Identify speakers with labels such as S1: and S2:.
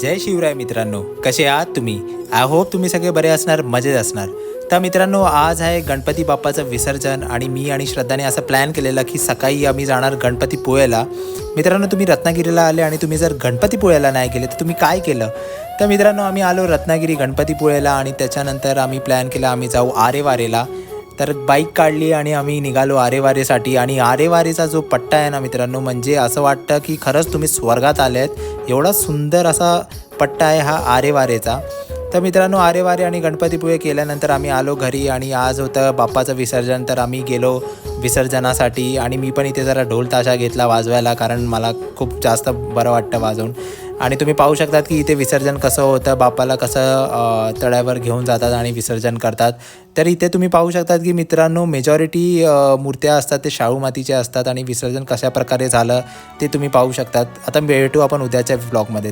S1: जय शिवराय मित्रांनो, कसे आहात तुम्ही? आय होप तुम्ही सगळे बरे असणार, मजेत असणार. तर मित्रांनो, आज आहे गणपती बाप्पाचं विसर्जन आणि मी आणि श्रद्धाने असं प्लॅन केलेलं की सकाळी आम्ही जाणार गणपतीपुळ्याला. मित्रांनो, तुम्ही रत्नागिरीला आले आणि तुम्ही जर गणपतीपुळ्याला नाही गेले तर तुम्ही काय केलं? तर मित्रांनो, आम्ही आलो रत्नागिरी गणपतीपुळ्याला आणि त्याच्यानंतर आम्ही प्लॅन केला आम्ही जाऊ आरेवारेला. तर बाईक काढली आणि आम्ही निघालो आरेवारेसाठी. आणि आरेवारेचा जो पट्टा आहे ना मित्रांनो, म्हणजे असं वाटतं की खरंच तुम्ही स्वर्गात आले आहेत. एवढा सुंदर असा पट्टा आहे हा आरेवारेचा. तर मित्रांनो, आरेवारे आणि गणपतीपुळे केल्यानंतर आम्ही आलो घरी आणि आज होतं बाप्पाचं विसर्जन. तर आम्ही गेलो विसर्जनासाठी आणि मी पण इथे जरा ढोल ताशा घेतला वाजवायला, कारण मला खूप जास्त बरं वाटतं वाजवून. आणि तुम्ही पाहू शकतात की इथे विसर्जन कसं होतं, बाप्पाला कसं तळ्यावर घेऊन जातात आणि विसर्जन करतात. तर इथे तुम्ही पाहू शकतात की मित्रांनो, मेजॉरिटी मूर्त्या असतात ते शाडू मातीच्या असतात आणि विसर्जन कशा प्रकारे झालं ते तुम्ही पाहू शकतात. आता भेटू आपण उद्याच्या ब्लॉगमध्ये.